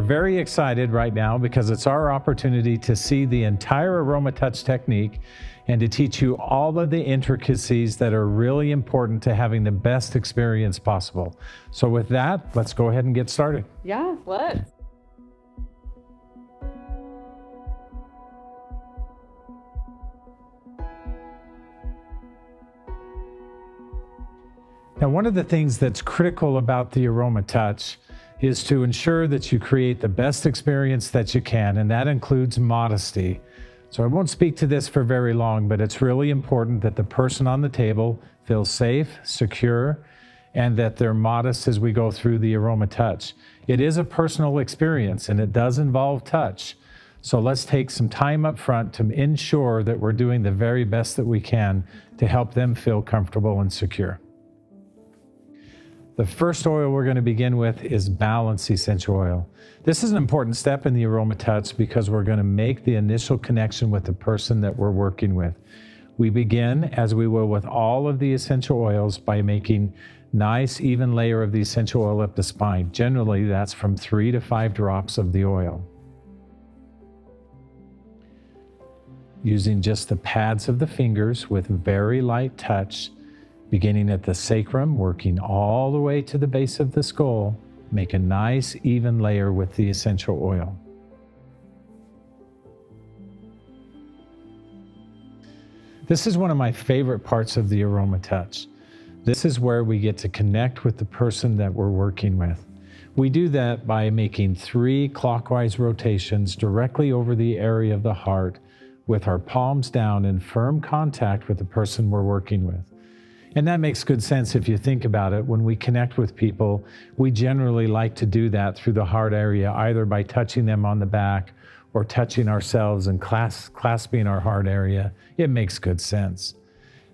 very excited right now because it's our opportunity to see the entire AromaTouch technique and to teach you all of the intricacies that are really important to having the best experience possible. So with that, let's go ahead and get started. Yeah, let's. Now, one of the things that's critical about the AromaTouch is to ensure that you create the best experience that you can, and that includes modesty. So I won't speak to this for very long, but it's really important that the person on the table feels safe, secure, and that they're modest as we go through the AromaTouch. It is a personal experience, and it does involve touch. So let's take some time up front to ensure that we're doing the very best that we can to help them feel comfortable and secure. The first oil we're going to begin with is Balance Essential Oil. This is an important step in the AromaTouch because we're going to make the initial connection with the person that we're working with. We begin, as we will with all of the essential oils, by making nice even layer of the essential oil up the spine. Generally, that's from 3 to 5 drops of the oil. Using just the pads of the fingers with very light touch, beginning at the sacrum, working all the way to the base of the skull, make a nice even layer with the essential oil. This is one of my favorite parts of the AromaTouch. This is where we get to connect with the person that we're working with. We do that by making 3 clockwise rotations directly over the area of the heart with our palms down in firm contact with the person we're working with. And that makes good sense if you think about it. When we connect with people, we generally like to do that through the heart area, either by touching them on the back or touching ourselves and clasping our heart area. It makes good sense.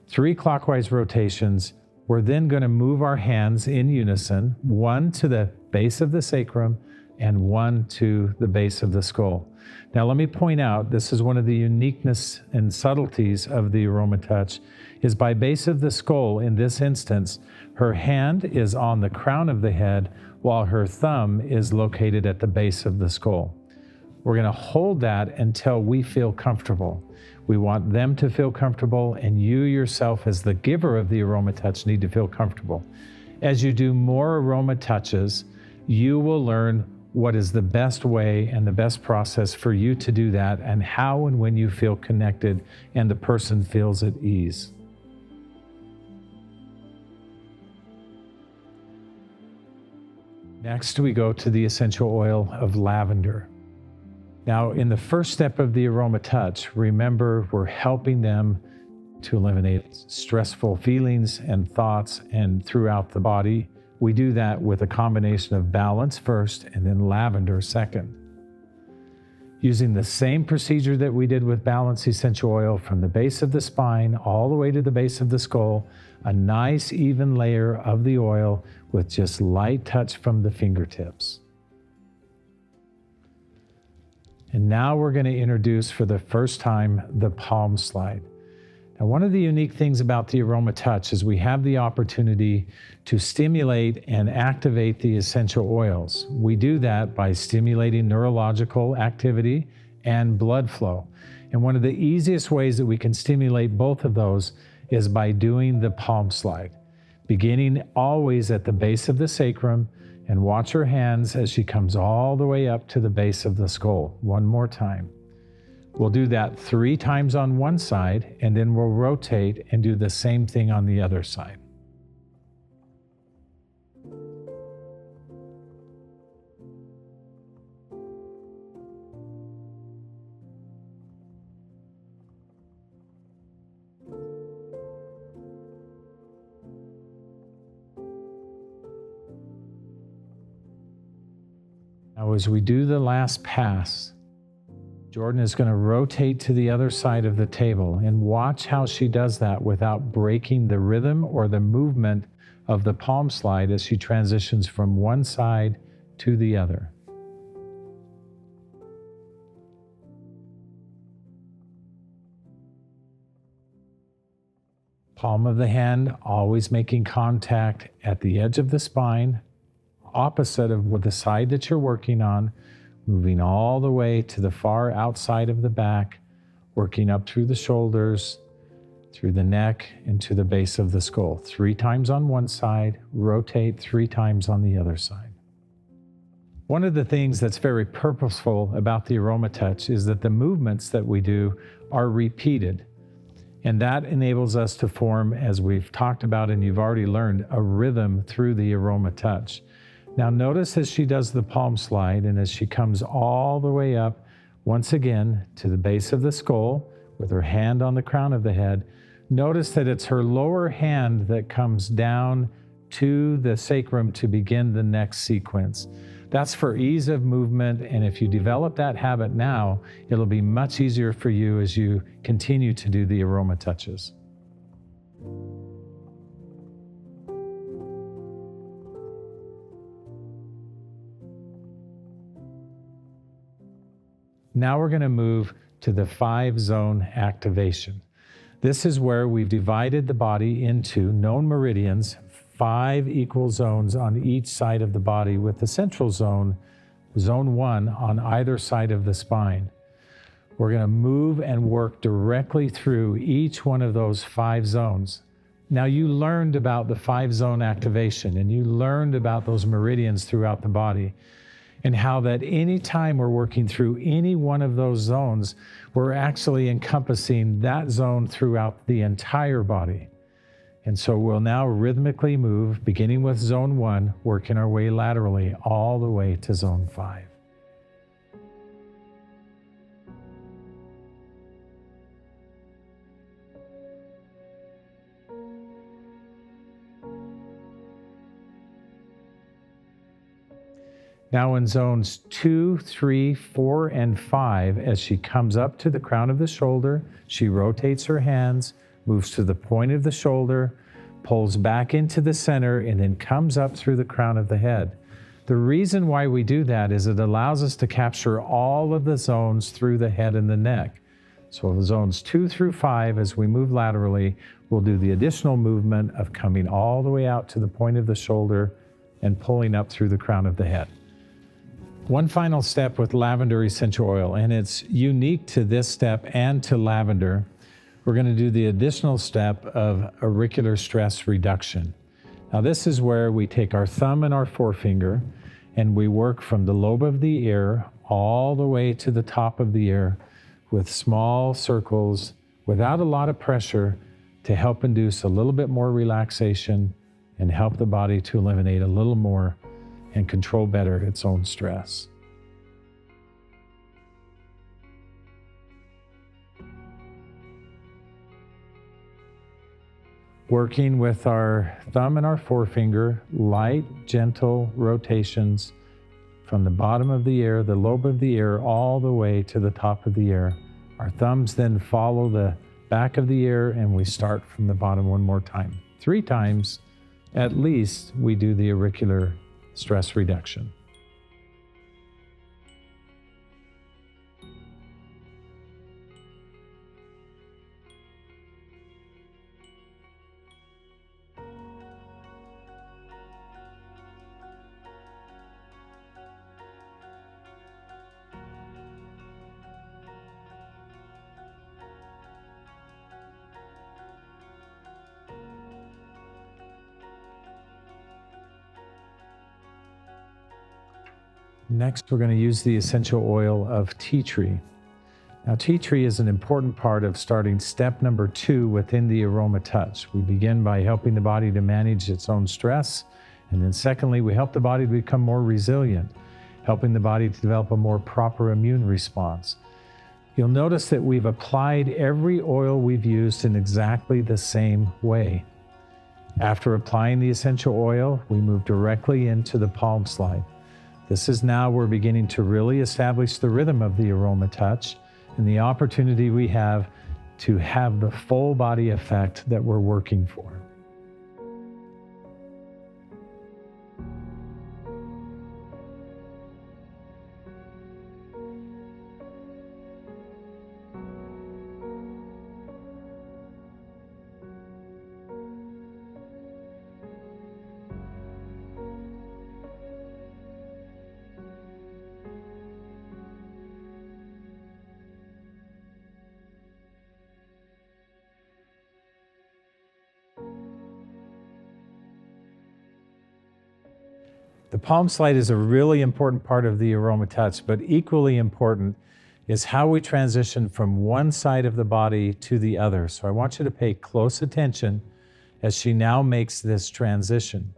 3 clockwise rotations. We're then going to move our hands in unison, 1 to the base of the sacrum and 1 to the base of the skull. Now let me point out, this is one of the uniqueness and subtleties of the AromaTouch, is by base of the skull. In this instance, her hand is on the crown of the head while her thumb is located at the base of the skull. We're going to hold that until we feel comfortable. We want them to feel comfortable, and you yourself as the giver of the AromaTouch need to feel comfortable. As you do more AromaTouches, you will learn what is the best way and the best process for you to do that, and how and when you feel connected and the person feels at ease. Next, we go to the essential oil of lavender. Now, in the first step of the AromaTouch, remember we're helping them to eliminate stressful feelings and thoughts and throughout the body. We do that with a combination of balance first and then lavender second. Using the same procedure that we did with Balance Essential Oil from the base of the spine all the way to the base of the skull, a nice even layer of the oil with just light touch from the fingertips. And now we're going to introduce for the first time the palm slide. Now, one of the unique things about the AromaTouch is we have the opportunity to stimulate and activate the essential oils. We do that by stimulating neurological activity and blood flow. And one of the easiest ways that we can stimulate both of those is by doing the palm slide, beginning always at the base of the sacrum, and watch her hands as she comes all the way up to the base of the skull. One more time. We'll do that 3 times on one side, and then we'll rotate and do the same thing on the other side. Now, as we do the last pass, Jordan is going to rotate to the other side of the table, and watch how she does that without breaking the rhythm or the movement of the palm slide as she transitions from one side to the other. Palm of the hand always making contact at the edge of the spine, opposite of the side that you're working on, moving all the way to the far outside of the back, working up through the shoulders, through the neck, and to the base of the skull. 3 times on one side, rotate 3 times on the other side. One of the things that's very purposeful about the AromaTouch is that the movements that we do are repeated. And that enables us to form, as we've talked about and you've already learned, a rhythm through the AromaTouch. Now notice as she does the palm slide and as she comes all the way up, once again, to the base of the skull with her hand on the crown of the head, notice that it's her lower hand that comes down to the sacrum to begin the next sequence. That's for ease of movement, and if you develop that habit now, it'll be much easier for you as you continue to do the AromaTouches. Now we're going to move to the 5-zone activation. This is where we've divided the body into known meridians, 5 equal zones on each side of the body, with the central zone, zone 1, on either side of the spine. We're going to move and work directly through each one of those 5 zones. Now you learned about the 5-zone activation and you learned about those meridians throughout the body, and how that any time we're working through any one of those zones, we're actually encompassing that zone throughout the entire body. And so we'll now rhythmically move, beginning with zone 1, working our way laterally all the way to zone 5. Now in zones 2, 3, 4, and 5, as she comes up to the crown of the shoulder, she rotates her hands, moves to the point of the shoulder, pulls back into the center, and then comes up through the crown of the head. The reason why we do that is it allows us to capture all of the zones through the head and the neck. So zones 2 through 5, as we move laterally, we'll do the additional movement of coming all the way out to the point of the shoulder and pulling up through the crown of the head. One final step with lavender essential oil, and it's unique to this step and to lavender. We're going to do the additional step of auricular stress reduction. Now this is where we take our thumb and our forefinger and we work from the lobe of the ear all the way to the top of the ear with small circles without a lot of pressure to help induce a little bit more relaxation and help the body to eliminate a little more and control better its own stress. Working with our thumb and our forefinger, light, gentle rotations from the bottom of the ear, the lobe of the ear, all the way to the top of the ear. Our thumbs then follow the back of the ear, and we start from the bottom one more time. 3 times, at least, we do the auricular stress reduction. Next, we're going to use the essential oil of tea tree. Now, tea tree is an important part of starting step number 2 within the AromaTouch. We begin by helping the body to manage its own stress. And then secondly, we help the body to become more resilient, helping the body to develop a more proper immune response. You'll notice that we've applied every oil we've used in exactly the same way. After applying the essential oil, we move directly into the palm slide. This is now we're beginning to really establish the rhythm of the AromaTouch and the opportunity we have to have the full body effect that we're working for. palm slide is a really important part of the aroma touch, but equally important is how we transition from one side of the body to the other. So I want you to pay close attention as she now makes this transition.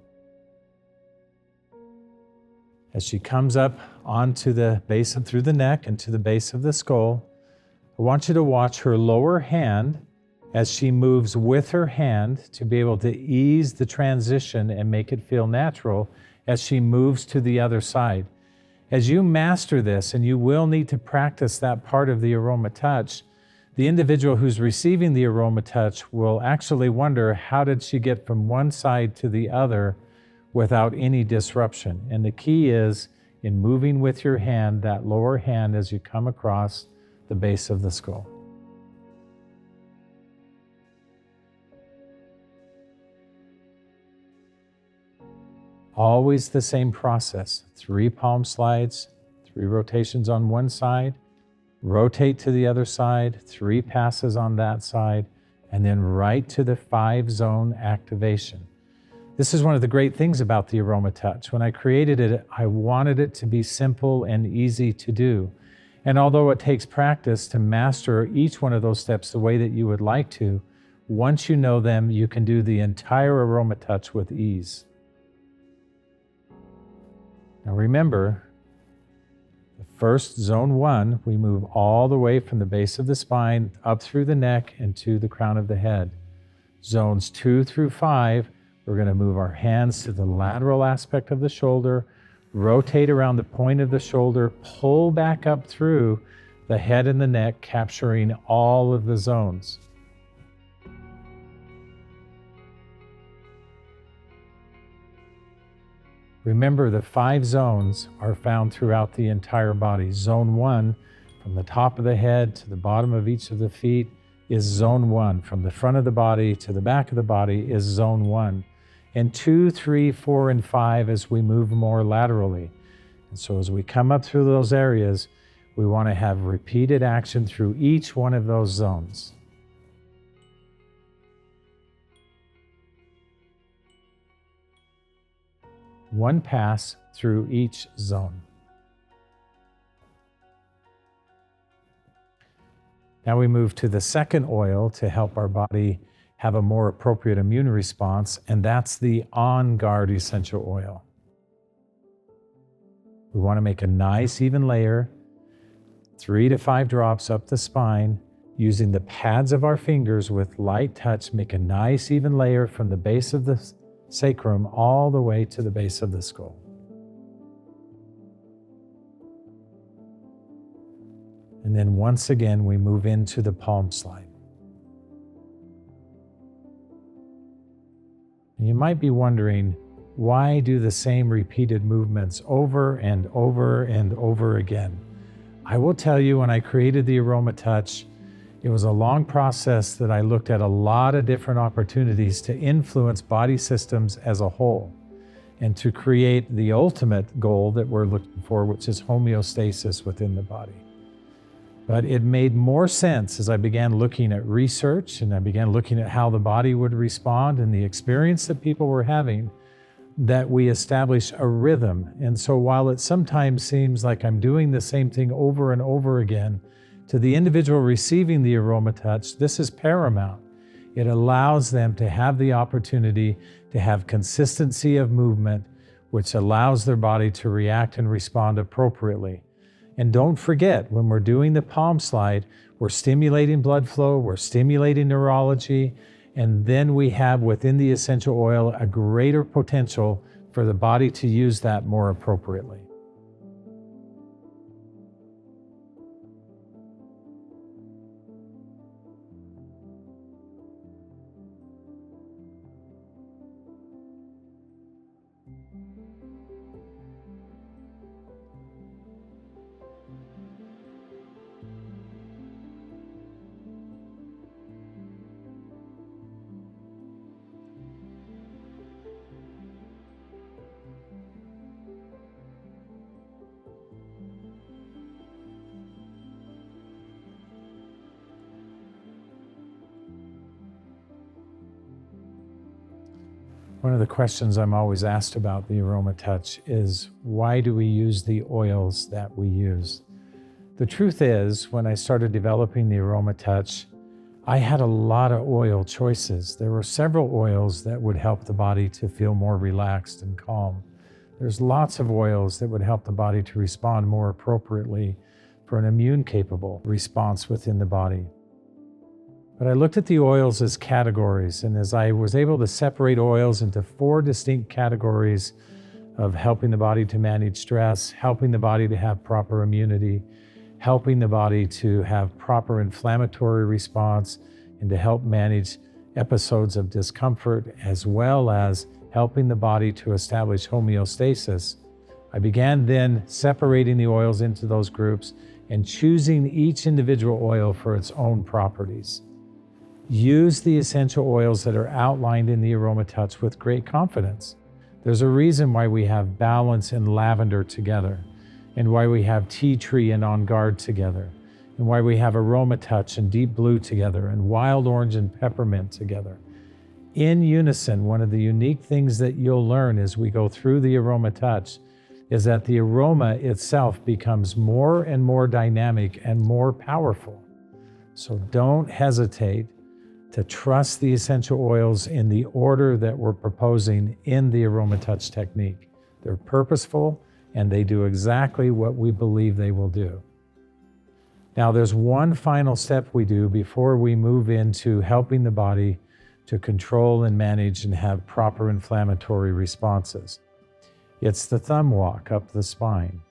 As she comes up onto the base and through the neck and to the base of the skull, I want you to watch her lower hand as she moves with her hand to be able to ease the transition and make it feel natural as she moves to the other side. As you master this, and you will need to practice that part of the aroma touch, the individual who's receiving the aroma touch will actually wonder, how did she get from one side to the other without any disruption? And the key is in moving with your hand, that lower hand, as you come across the base of the skull. Always the same process. 3 palm slides, 3 rotations on one side, rotate to the other side, 3 passes on that side, and then right to the 5-zone activation. This is one of the great things about the aroma touch. When I created it, I wanted it to be simple and easy to do. And although it takes practice to master each one of those steps the way that you would like to, once you know them, you can do the entire aroma touch with ease. Now remember, the first zone 1, we move all the way from the base of the spine up through the neck and to the crown of the head. Zones 2 through 5, we're going to move our hands to the lateral aspect of the shoulder, rotate around the point of the shoulder, pull back up through the head and the neck, capturing all of the zones. Remember, the 5 zones are found throughout the entire body. Zone 1, from the top of the head to the bottom of each of the feet, is zone 1. From the front of the body to the back of the body is zone 1. And 2, 3, 4, and 5 as we move more laterally. And so as we come up through those areas, we want to have repeated action through each one of those zones. One pass through each zone. Now we move to the second oil to help our body have a more appropriate immune response, and that's the On Guard essential oil. We want to make a nice even layer, 3 to 5 drops up the spine, using the pads of our fingers with light touch, make a nice even layer from the base of the sacrum all the way to the base of the skull. And then once again, we move into the palm slide. And you might be wondering, why do the same repeated movements over and over and over again? I will tell you, when I created the aroma touch, it was a long process that I looked at a lot of different opportunities to influence body systems as a whole and to create the ultimate goal that we're looking for, which is homeostasis within the body. But it made more sense as I began looking at research and I began looking at how the body would respond and the experience that people were having, that we establish a rhythm. And so while it sometimes seems like I'm doing the same thing over and over again, to the individual receiving the aroma touch, this is paramount. It allows them to have the opportunity to have consistency of movement, which allows their body to react and respond appropriately. And don't forget, when we're doing the palm slide, we're stimulating blood flow, we're stimulating neurology, and then we have within the essential oil a greater potential for the body to use that more appropriately. One of the questions I'm always asked about the AromaTouch is, why do we use the oils that we use? The truth is, when I started developing the AromaTouch, I had a lot of oil choices. There were several oils that would help the body to feel more relaxed and calm. There's lots of oils that would help the body to respond more appropriately for an immune-capable response within the body. But I looked at the oils as categories, and as I was able to separate oils into 4 distinct categories of helping the body to manage stress, helping the body to have proper immunity, helping the body to have proper inflammatory response, and to help manage episodes of discomfort, as well as helping the body to establish homeostasis, I began then separating the oils into those groups and choosing each individual oil for its own properties. Use the essential oils that are outlined in the AromaTouch with great confidence. There's a reason why we have balance and lavender together, and why we have tea tree and On Guard together, and why we have AromaTouch and Deep Blue together, and Wild Orange and Peppermint together. In unison, one of the unique things that you'll learn as we go through the AromaTouch is that the aroma itself becomes more and more dynamic and more powerful. So don't hesitate to trust the essential oils in the order that we're proposing in the AromaTouch technique. They're purposeful and they do exactly what we believe they will do. Now, there's one final step we do before we move into helping the body to control and manage and have proper inflammatory responses. It's the thumb walk up the spine.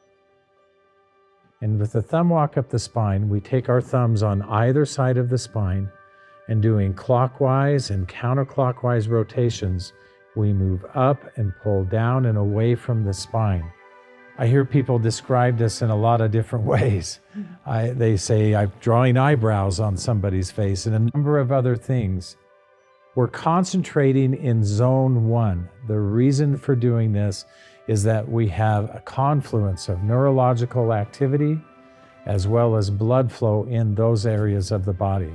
And with the thumb walk up the spine, we take our thumbs on either side of the spine, and doing clockwise and counterclockwise rotations, we move up and pull down and away from the spine. I hear people describe this in a lot of different ways. They say, I'm drawing eyebrows on somebody's face and a number of other things. We're concentrating in zone 1. The reason for doing this is that we have a confluence of neurological activity as well as blood flow in those areas of the body.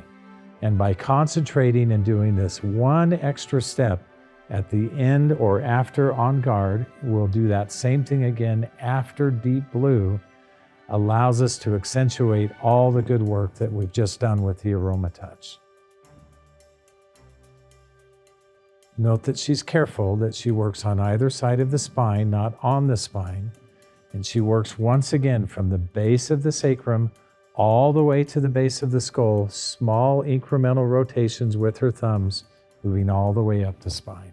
And by concentrating and doing this one extra step at the end or after On Guard, we'll do that same thing again after Deep Blue, allows us to accentuate all the good work that we've just done with the AromaTouch. Note that she's careful that she works on either side of the spine, not on the spine. And she works once again from the base of the sacrum all the way to the base of the skull, small incremental rotations with her thumbs, moving all the way up the spine.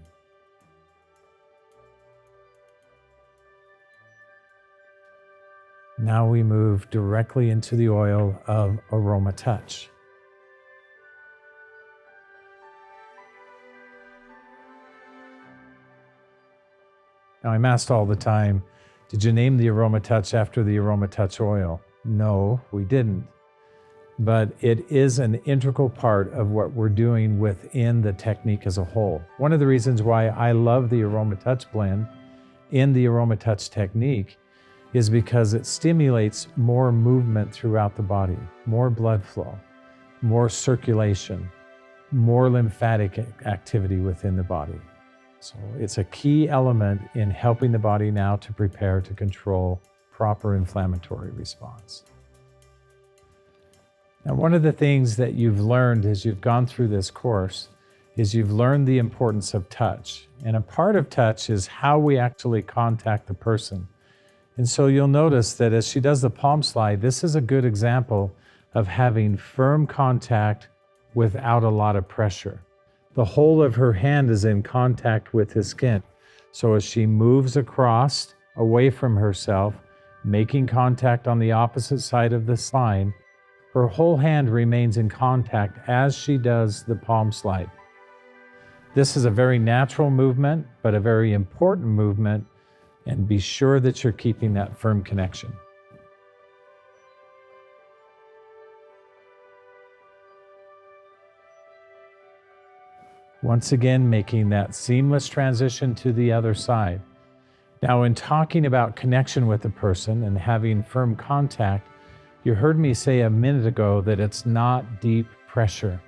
Now we move directly into the oil of AromaTouch. Now I'm asked all the time, did you name the AromaTouch after the AromaTouch oil? No, we didn't. But it is an integral part of what we're doing within the technique as a whole. One of the reasons why I love the AromaTouch blend in the AromaTouch technique is because it stimulates more movement throughout the body, more blood flow, more circulation, more lymphatic activity within the body. So it's a key element in helping the body now to prepare to control proper inflammatory response. Now, one of the things that you've learned as you've gone through this course is you've learned the importance of touch. And a part of touch is how we actually contact the person. And so you'll notice that as she does the palm slide, this is a good example of having firm contact without a lot of pressure. The whole of her hand is in contact with his skin. So as she moves across away from herself, making contact on the opposite side of the spine, her whole hand remains in contact as she does the palm slide. This is a very natural movement, but a very important movement, and be sure that you're keeping that firm connection. Once again, making that seamless transition to the other side. Now, in talking about connection with a person and having firm contact, you heard me say a minute ago that it's not deep pressure.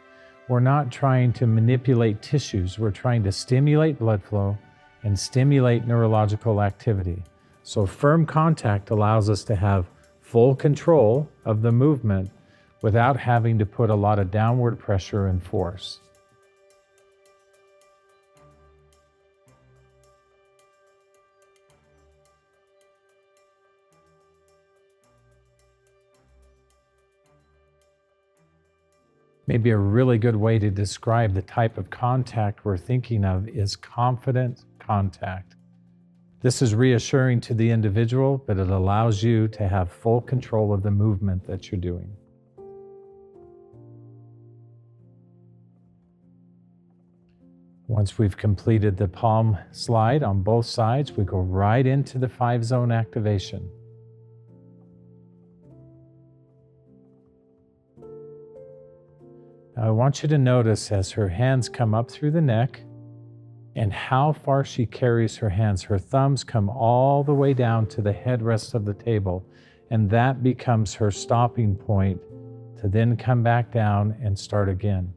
We're not trying to manipulate tissues. We're trying to stimulate blood flow and stimulate neurological activity. So firm contact allows us to have full control of the movement without having to put a lot of downward pressure and force. Maybe a really good way to describe the type of contact we're thinking of is confident contact. This is reassuring to the individual, but it allows you to have full control of the movement that you're doing. Once we've completed the palm slide on both sides, we go right into the 5-zone activation. Now I want you to notice as her hands come up through the neck and how far she carries her hands. Her thumbs come all the way down to the headrest of the table, and that becomes her stopping point to then come back down and start again.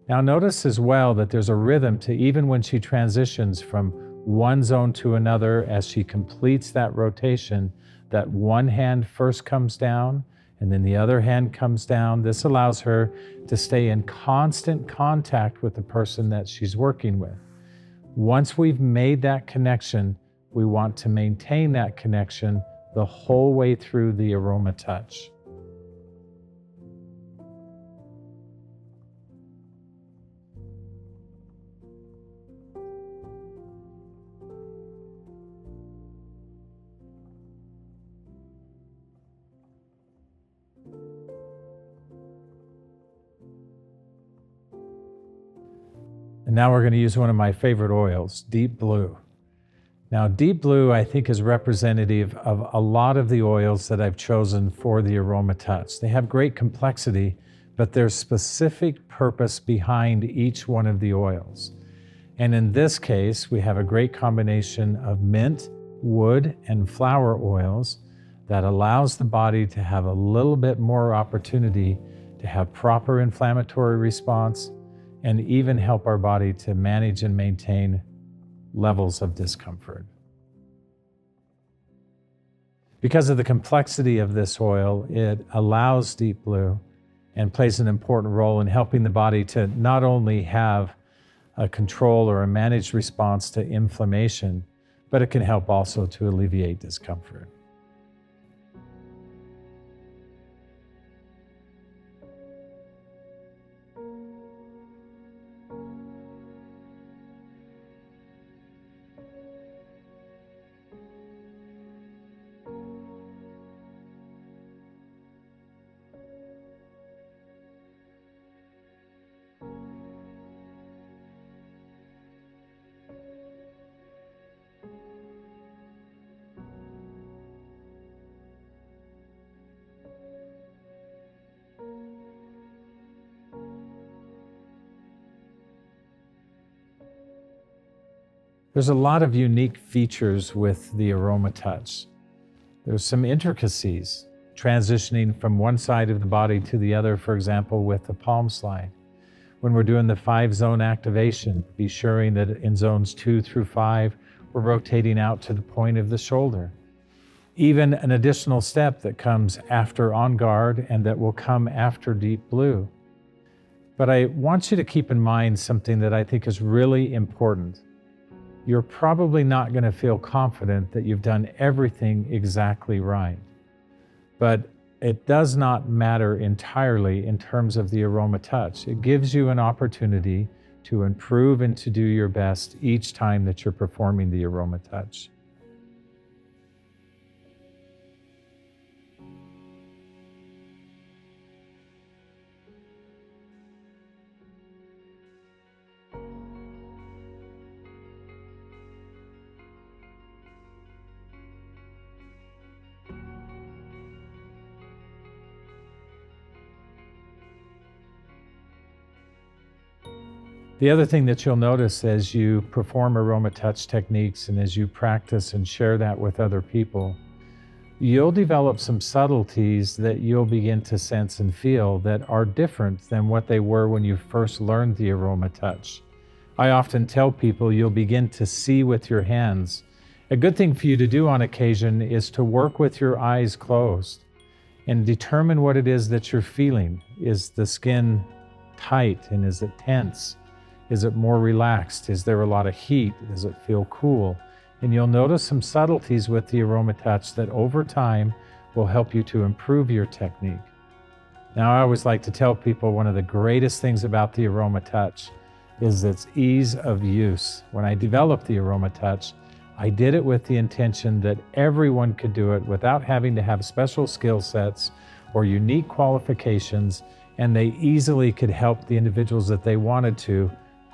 Now notice as well that there's a rhythm to even when she transitions from one zone to another as she completes that rotation, that one hand first comes down and then the other hand comes down. This allows her to stay in constant contact with the person that she's working with. Once we've made that connection, we want to maintain that connection the whole way through the aroma touch. And now we're going to use one of my favorite oils, Deep Blue. Now, Deep Blue, I think, is representative of a lot of the oils that I've chosen for the aroma touch. They have great complexity, but there's specific purpose behind each one of the oils. And in this case, we have a great combination of mint, wood, and flower oils that allows the body to have a little bit more opportunity to have proper inflammatory response and even help our body to manage and maintain levels of discomfort. Because of the complexity of this oil, it allows Deep Blue and plays an important role in helping the body to not only have a control or a managed response to inflammation, but it can help also to alleviate discomfort. There's a lot of unique features with the aroma touch. There's some intricacies, transitioning from one side of the body to the other, for example, with the palm slide. When we're doing the 5-zone activation, be sure that in zones 2 through 5, we're rotating out to the point of the shoulder. Even an additional step that comes after On Guard and that will come after Deep Blue. But I want you to keep in mind something that I think is really important. You're probably not going to feel confident that you've done everything exactly right. But it does not matter entirely in terms of the aroma touch. It gives you an opportunity to improve and to do your best each time that you're performing the aroma touch. The other thing that you'll notice as you perform aroma touch techniques and as you practice and share that with other people, you'll develop some subtleties that you'll begin to sense and feel that are different than what they were when you first learned the aroma touch. I often tell people you'll begin to see with your hands. A good thing for you to do on occasion is to work with your eyes closed and determine what it is that you're feeling. Is the skin tight and is it tense? Is it more relaxed? Is there a lot of heat? Does it feel cool? And you'll notice some subtleties with the AromaTouch that over time will help you to improve your technique. Now, I always like to tell people one of the greatest things about the AromaTouch is its ease of use. When I developed the AromaTouch, I did it with the intention that everyone could do it without having to have special skill sets or unique qualifications, and they easily could help the individuals that they wanted to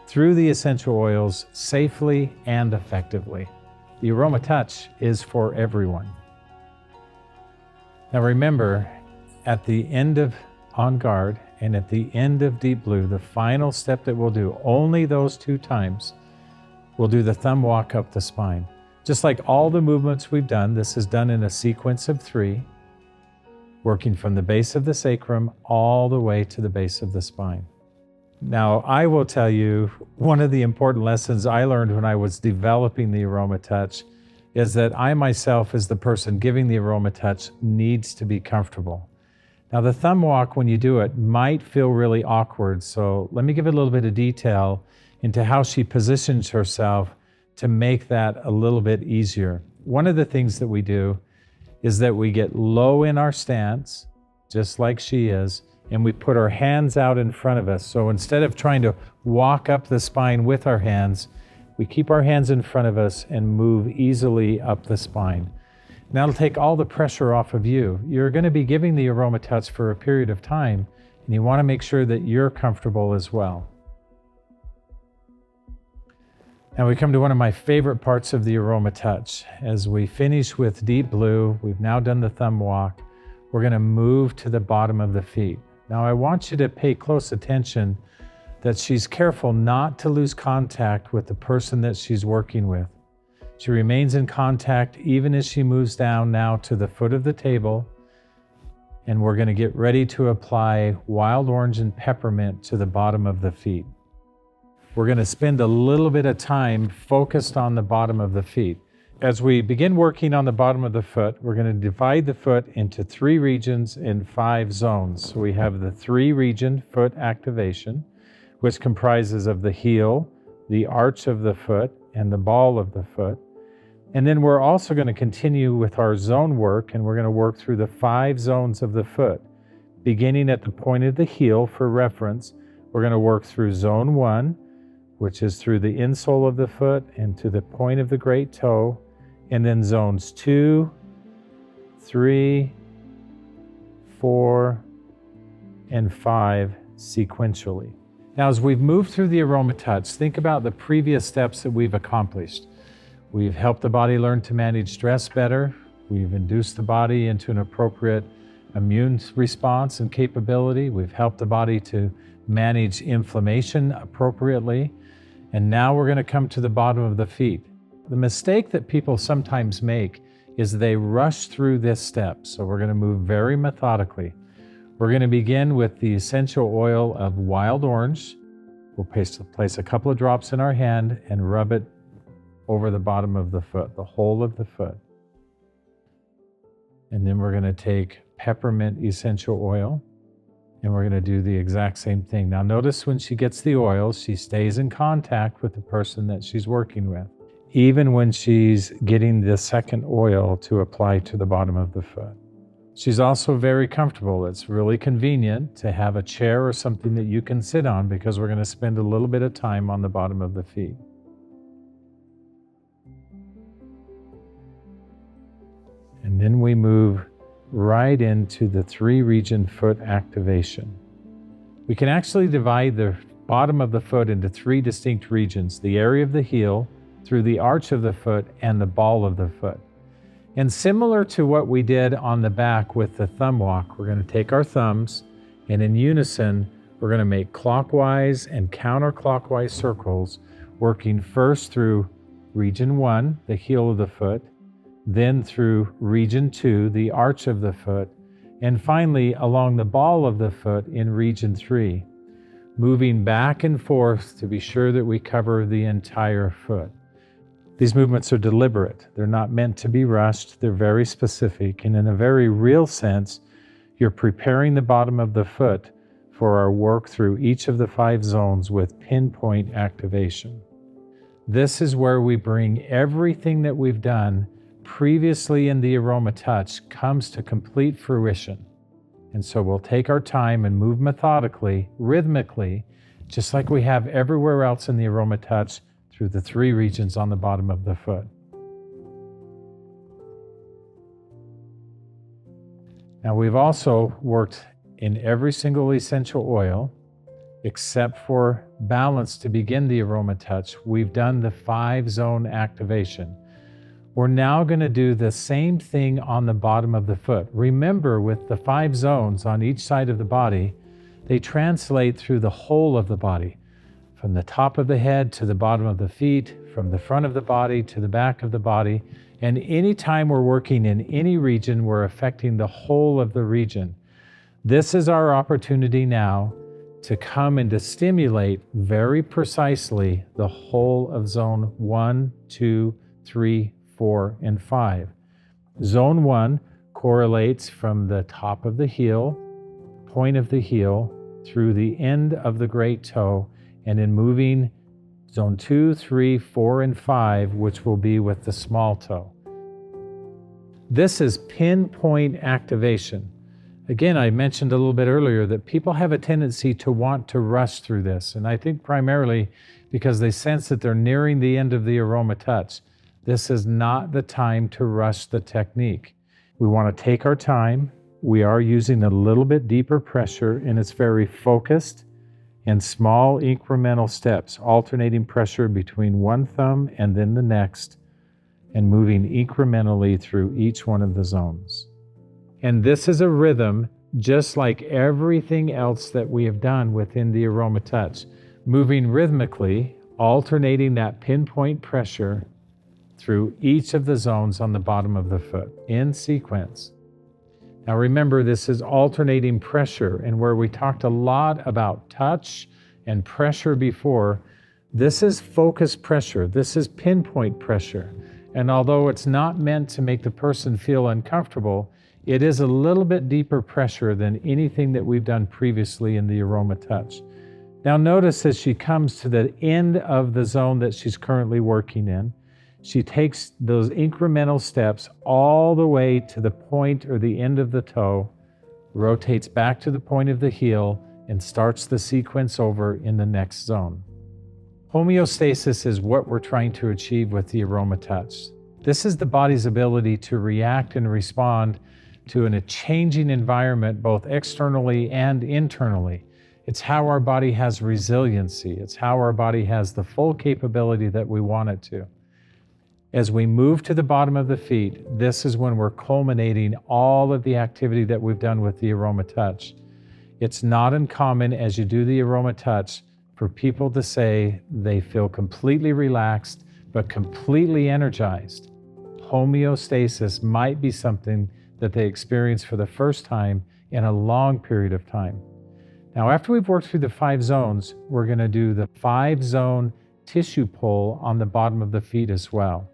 through the essential oils safely and effectively. The AromaTouch is for everyone. Now remember, at the end of On Guard and at the end of Deep Blue, the final step that we'll do, only those 2 times, we'll do the thumb walk up the spine. Just like all the movements we've done, this is done in a sequence of 3, working from the base of the sacrum all the way to the base of the spine. Now, I will tell you, one of the important lessons I learned when I was developing the AromaTouch is that I myself, as the person giving the AromaTouch, needs to be comfortable. Now, the thumb walk, when you do it, might feel really awkward, so let me give a little bit of detail into how she positions herself to make that a little bit easier. One of the things that we do is that we get low in our stance, just like she is, and we put our hands out in front of us. So instead of trying to walk up the spine with our hands, we keep our hands in front of us and move easily up the spine. And that'll take all the pressure off of you. You're going to be giving the AromaTouch for a period of time, and you want to make sure that you're comfortable as well. Now we come to one of my favorite parts of the AromaTouch. As we finish with Deep Blue, we've now done the thumb walk, we're going to move to the bottom of the feet. Now I want you to pay close attention that she's careful not to lose contact with the person that she's working with. She remains in contact even as she moves down now to the foot of the table, and we're going to get ready to apply wild orange and peppermint to the bottom of the feet. We're going to spend a little bit of time focused on the bottom of the feet. As we begin working on the bottom of the foot, we're going to divide the foot into 3 regions and 5 zones. So we have the 3-region foot activation, which comprises of the heel, the arch of the foot, and the ball of the foot. And then we're also going to continue with our zone work, and we're going to work through the 5 zones of the foot. Beginning at the point of the heel, for reference, we're going to work through zone 1, which is through the insole of the foot and to the point of the great toe, and then zones 2, 3, 4, and 5 sequentially. Now, as we've moved through the AromaTouch, think about the previous steps that we've accomplished. We've helped the body learn to manage stress better. We've induced the body into an appropriate immune response and capability. We've helped the body to manage inflammation appropriately. And now we're going to come to the bottom of the feet. The mistake that people sometimes make is they rush through this step. So we're going to move very methodically. We're going to begin with the essential oil of wild orange. We'll place a couple of drops in our hand and rub it over the bottom of the foot, the whole of the foot. And then we're going to take peppermint essential oil, and we're going to do the exact same thing. Now notice when she gets the oil, she stays in contact with the person that she's working with, even when she's getting the second oil to apply to the bottom of the foot. She's also very comfortable. It's really convenient to have a chair or something that you can sit on because we're going to spend a little bit of time on the bottom of the feet. And then we move right into the 3-region foot activation. We can actually divide the bottom of the foot into 3 distinct regions: the area of the heel, through the arch of the foot, and the ball of the foot. And similar to what we did on the back with the thumb walk, we're going to take our thumbs, and in unison, we're going to make clockwise and counterclockwise circles, working first through region 1, the heel of the foot, then through region 2, the arch of the foot, and finally along the ball of the foot in region 3. moving back and forth to be sure that we cover the entire foot. These movements are deliberate. They're not meant to be rushed. They're very specific. And in a very real sense, you're preparing the bottom of the foot for our work through each of the 5 zones with pinpoint activation. This is where we bring everything that we've done previously in the Aroma Touch comes to complete fruition. And so we'll take our time and move methodically, rhythmically, just like we have everywhere else in the Aroma Touch through the 3 regions on the bottom of the foot. Now we've also worked in every single essential oil, except for balance to begin the Aroma Touch. We've done the 5-zone activation. We're now going to do the same thing on the bottom of the foot. Remember, with the 5 zones on each side of the body, they translate through the whole of the body, from the top of the head to the bottom of the feet, from the front of the body to the back of the body. And anytime we're working in any region, we're affecting the whole of the region. This is our opportunity now to come and to stimulate very precisely the whole of zone 1, 2, 3, 4, and 5. Zone 1 correlates from the top of the heel, point of the heel, through the end of the great toe, and in moving zone 2, 3, 4, and 5, which will be with the small toe. This is pinpoint activation. Again, I mentioned a little bit earlier that people have a tendency to want to rush through this, and I think primarily because they sense that they're nearing the end of the Aroma Touch. This is not the time to rush the technique. We want to take our time. We are using a little bit deeper pressure, and it's very focused and small incremental steps, alternating pressure between one thumb and then the next, and moving incrementally through each one of the zones. And this is a rhythm just like everything else that we have done within the Aroma Touch, moving rhythmically, alternating that pinpoint pressure through each of the zones on the bottom of the foot in sequence. Now remember, this is alternating pressure, and where we talked a lot about touch and pressure before, this is focused pressure, this is pinpoint pressure. And although it's not meant to make the person feel uncomfortable, it is a little bit deeper pressure than anything that we've done previously in the Aroma Touch. Now notice as she comes to the end of the zone that she's currently working in, she takes those incremental steps all the way to the point or the end of the toe, rotates back to the point of the heel, and starts the sequence over in the next zone. Homeostasis is what we're trying to achieve with the Aroma Touch. This is the body's ability to react and respond to a changing environment, both externally and internally. It's how our body has resiliency. It's how our body has the full capability that we want it to. As we move to the bottom of the feet, this is when we're culminating all of the activity that we've done with the Aroma Touch. It's not uncommon as you do the Aroma Touch for people to say they feel completely relaxed, but completely energized. Homeostasis might be something that they experience for the first time in a long period of time. Now, after we've worked through the 5 zones, we're going to do the 5-zone tissue pull on the bottom of the feet as well.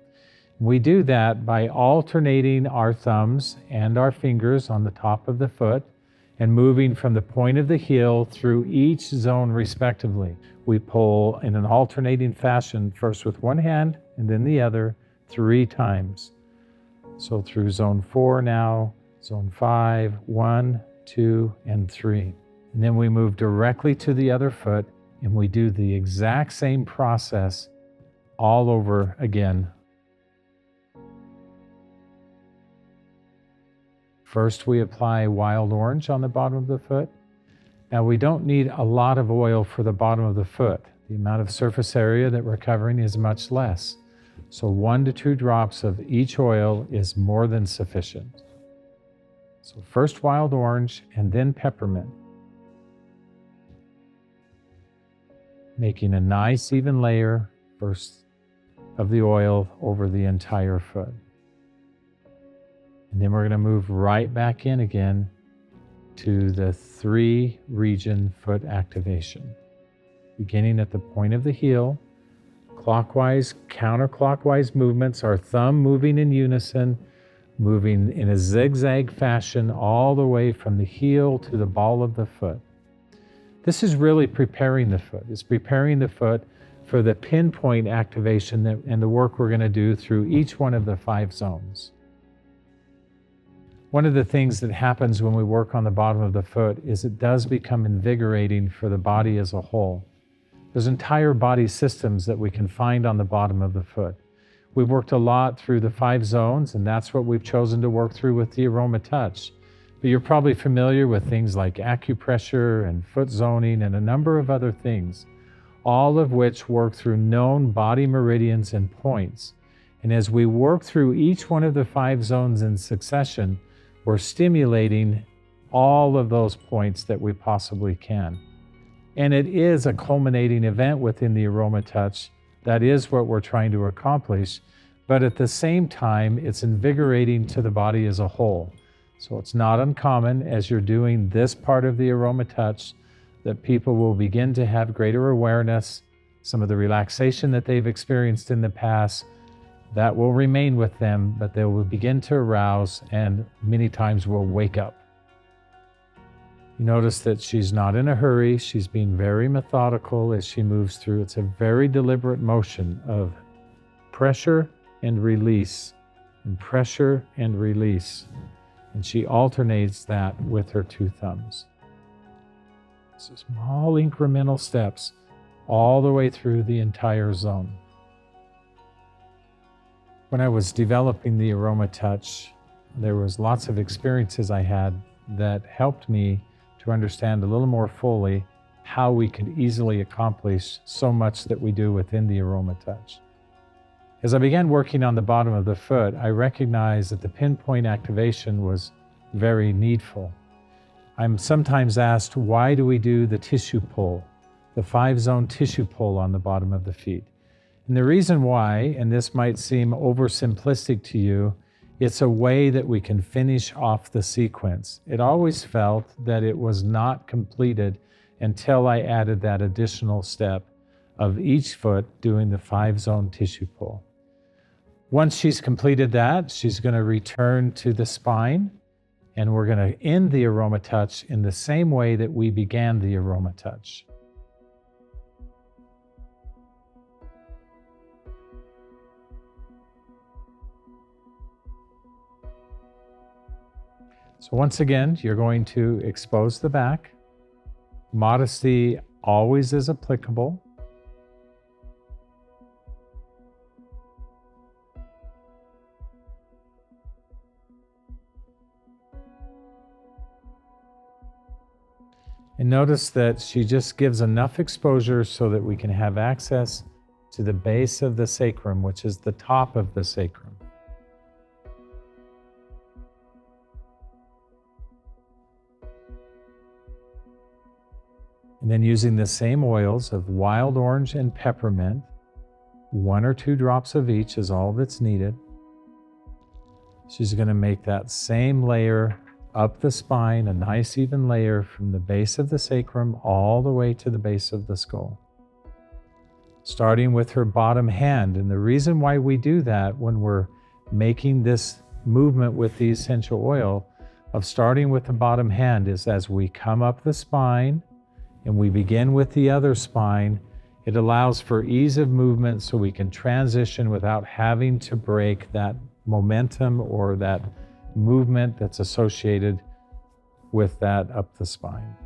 We do that by alternating our thumbs and our fingers on the top of the foot and moving from the point of the heel through each zone respectively. We pull in an alternating fashion, first with one hand and then the other 3 times. So through zone 4 now, zone 5, 1, 2, and 3. And then we move directly to the other foot and we do the exact same process all over again. First, we apply wild orange on the bottom of the foot. Now, we don't need a lot of oil for the bottom of the foot. The amount of surface area that we're covering is much less. So 1 to 2 drops of each oil is more than sufficient. So first wild orange and then peppermint, making a nice even layer first of the oil over the entire foot. And then we're going to move right back in again to the 3-region foot activation. beginning at the point of the heel. Clockwise, counterclockwise movements, our thumb moving in unison, moving in a zigzag fashion all the way from the heel to the ball of the foot. This is really preparing the foot. It's preparing the foot for the pinpoint activation and the work we're going to do through each one of the 5 zones. One of the things that happens when we work on the bottom of the foot is it does become invigorating for the body as a whole. There's entire body systems that we can find on the bottom of the foot. We've worked a lot through the 5 zones, and that's what we've chosen to work through with the Aroma Touch. But you're probably familiar with things like acupressure and foot zoning and a number of other things, all of which work through known body meridians and points. And as we work through each one of the 5 zones in succession, we're stimulating all of those points that we possibly can. And it is a culminating event within the Aroma Touch. That is what we're trying to accomplish. But at the same time, it's invigorating to the body as a whole. So it's not uncommon as you're doing this part of the Aroma Touch that people will begin to have greater awareness. Some of the relaxation that they've experienced in the past, that will remain with them, but they will begin to arouse and many times will wake up. You notice that she's not in a hurry. She's being very methodical as she moves through. It's a very deliberate motion of pressure and release, and pressure and release. And she alternates that with her 2 thumbs. So small incremental steps all the way through the entire zone. When I was developing the Aroma Touch, there was lots of experiences I had that helped me to understand a little more fully how we could easily accomplish so much that we do within the Aroma Touch. As I began working on the bottom of the foot, I recognized that the pinpoint activation was very needful. I'm sometimes asked, why do we do the tissue pull, the 5-zone tissue pull on the bottom of the feet? And the reason why, and this might seem oversimplistic to you, it's a way that we can finish off the sequence. It always felt that it was not completed until I added that additional step of each foot doing the 5-zone tissue pull. Once she's completed that, she's going to return to the spine, and we're going to end the Aroma Touch in the same way that we began the Aroma Touch. So once again, you're going to expose the back. Modesty always is applicable. And notice that she just gives enough exposure so that we can have access to the base of the sacrum, which is the top of the sacrum. And then using the same oils of wild orange and peppermint, 1 or 2 drops of each is all that's needed. She's going to make that same layer up the spine, a nice even layer from the base of the sacrum all the way to the base of the skull. Starting with her bottom hand. And the reason why we do that when we're making this movement with the essential oil of starting with the bottom hand is as we come up the spine, and we begin with the other spine, it allows for ease of movement so we can transition without having to break that momentum or that movement that's associated with that up the spine.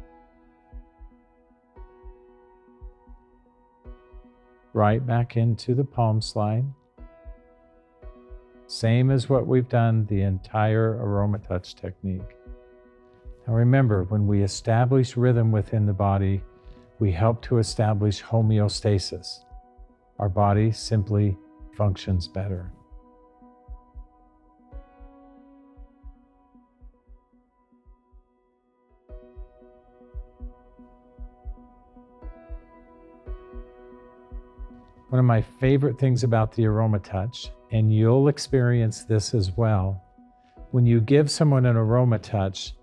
Right back into the palm slide. Same as what we've done the entire Aroma Touch technique. Now remember, when we establish rhythm within the body, we help to establish homeostasis. Our body simply functions better. One of my favorite things about the Aroma Touch, and you'll experience this as well, when you give someone an Aroma Touch,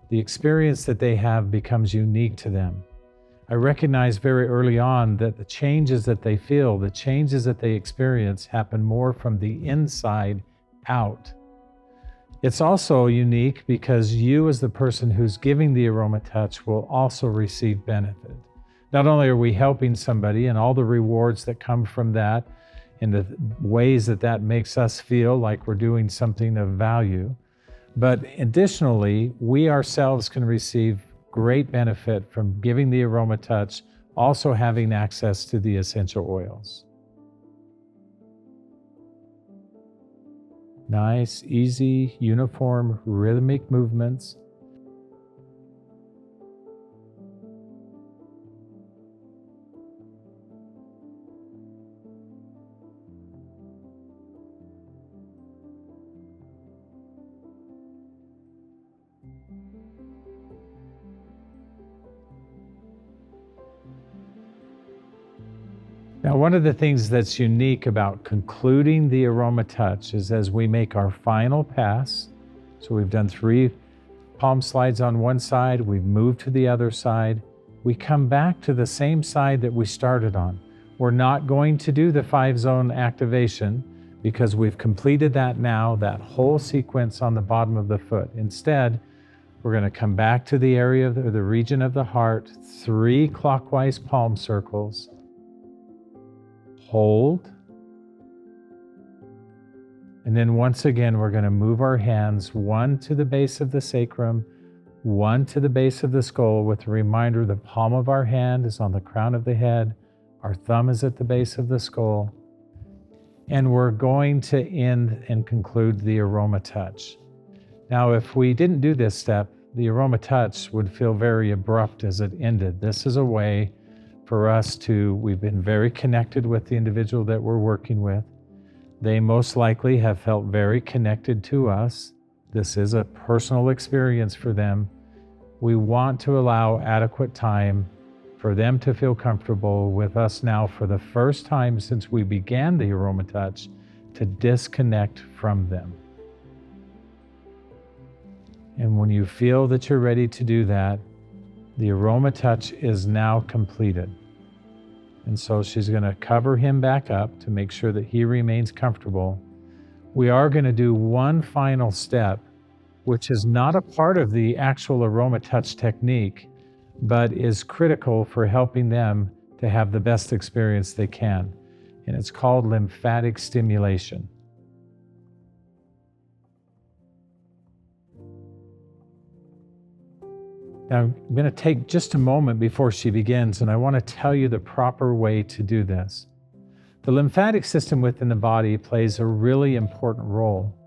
the experience that they have becomes unique to them. I recognize very early on that the changes that they feel, the changes that they experience, happen more from the inside out. It's also unique because you, as the person who's giving the aroma touch, will also receive benefit. Not only are we helping somebody and all the rewards that come from that, in the ways that that makes us feel like we're doing something of value, but additionally, we ourselves can receive great benefit from giving the aroma touch, also having access to the essential oils. Nice, easy, uniform, rhythmic movements. Now, one of the things that's unique about concluding the aroma touch is as we make our final pass, so we've done 3 palm slides on one side, we've moved to the other side, we come back to the same side that we started on. We're not going to do the 5-zone activation because we've completed that now, that whole sequence on the bottom of the foot. Instead, we're going to come back to the area of the region of the heart, 3 clockwise palm circles. Hold. And then once again, we're going to move our hands, 1 to the base of the sacrum, 1 to the base of the skull, with a reminder the palm of our hand is on the crown of the head, our thumb is at the base of the skull. And we're going to end and conclude the aroma touch. Now, if we didn't do this step, the aroma touch would feel very abrupt as it ended. This is a way for us we've been very connected with the individual that we're working with. They most likely have felt very connected to us. This is a personal experience for them. We want to allow adequate time for them to feel comfortable with us now for the first time since we began the aroma touch to disconnect from them. And when you feel that you're ready to do that, the aroma touch is now completed. And so she's going to cover him back up to make sure that he remains comfortable. We are going to do one final step, which is not a part of the actual aroma touch technique, but is critical for helping them to have the best experience they can. And it's called lymphatic stimulation. Now, I'm going to take just a moment before she begins, and I want to tell you the proper way to do this. The lymphatic system within the body plays a really important role.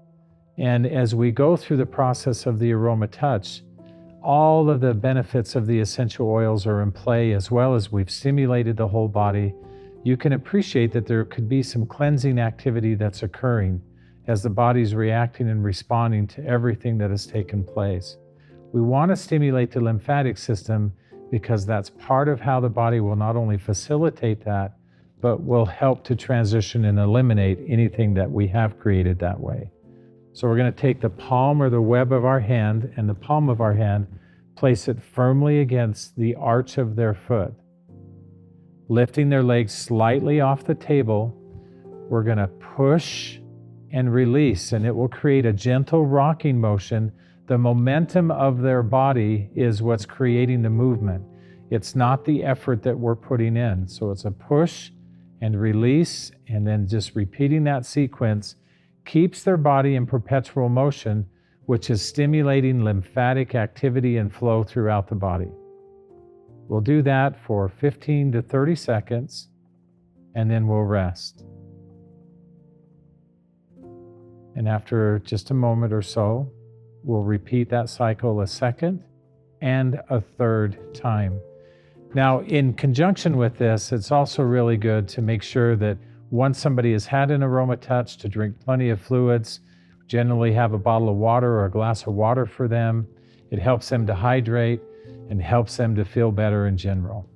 And as we go through the process of the aroma touch, all of the benefits of the essential oils are in play, as well as we've stimulated the whole body. You can appreciate that there could be some cleansing activity that's occurring as the body's reacting and responding to everything that has taken place. We want to stimulate the lymphatic system because that's part of how the body will not only facilitate that, but will help to transition and eliminate anything that we have created that way. So we're going to take the palm or the web of our hand and the palm of our hand, place it firmly against the arch of their foot. Lifting their legs slightly off the table, we're going to push and release, and it will create a gentle rocking motion. The momentum of their body is what's creating the movement. It's not the effort that we're putting in. So it's a push and release, and then just repeating that sequence keeps their body in perpetual motion, which is stimulating lymphatic activity and flow throughout the body. We'll do that for 15 to 30 seconds, and then we'll rest. And after just a moment or so, we'll repeat that cycle a second and a third time. Now, in conjunction with this, it's also really good to make sure that once somebody has had an aroma touch, to drink plenty of fluids. Generally have a bottle of water or a glass of water for them. It helps them to hydrate and helps them to feel better in general.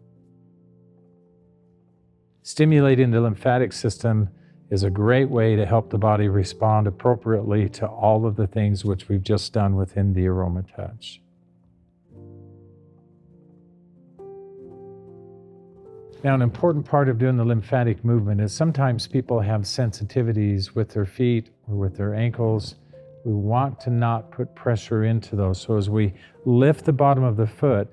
Stimulating the lymphatic system is a great way to help the body respond appropriately to all of the things which we've just done within the aroma touch. Now, an important part of doing the lymphatic movement is sometimes people have sensitivities with their feet or with their ankles. We want to not put pressure into those. So as we lift the bottom of the foot,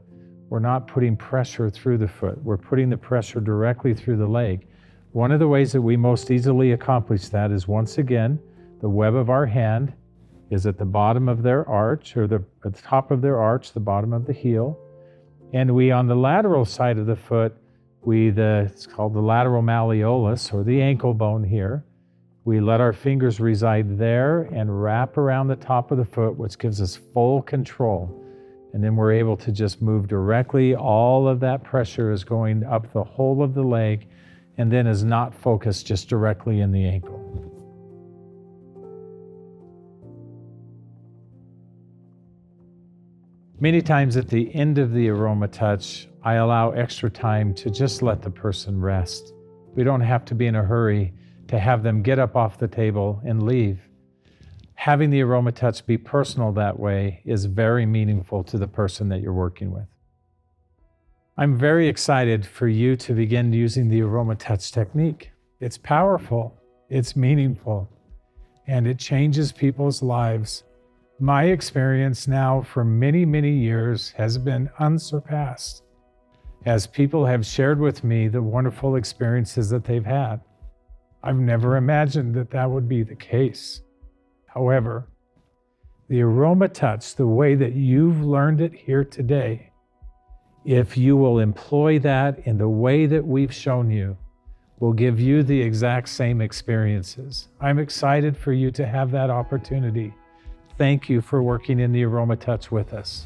we're not putting pressure through the foot. We're putting the pressure directly through the leg. One of the ways that we most easily accomplish that is, once again, the web of our hand is at the bottom of their arch, or at the top of their arch, the bottom of the heel. And we, on the lateral side of the foot, it's called the lateral malleolus, or the ankle bone here. We let our fingers reside there and wrap around the top of the foot, which gives us full control. And then we're able to just move directly. All of that pressure is going up the whole of the leg and then is not focused just directly in the ankle. Many times at the end of the AromaTouch, I allow extra time to just let the person rest. We don't have to be in a hurry to have them get up off the table and leave. Having the AromaTouch be personal that way is very meaningful to the person that you're working with. I'm very excited for you to begin using the AromaTouch technique. It's powerful, it's meaningful, and it changes people's lives. My experience now for many, many years has been unsurpassed, as people have shared with me the wonderful experiences that they've had. I've never imagined that that would be the case. However, the AromaTouch, the way that you've learned it here today, if you will employ that in the way that we've shown you, will give you the exact same experiences. I'm excited for you to have that opportunity. Thank you for working in the AromaTouch with us.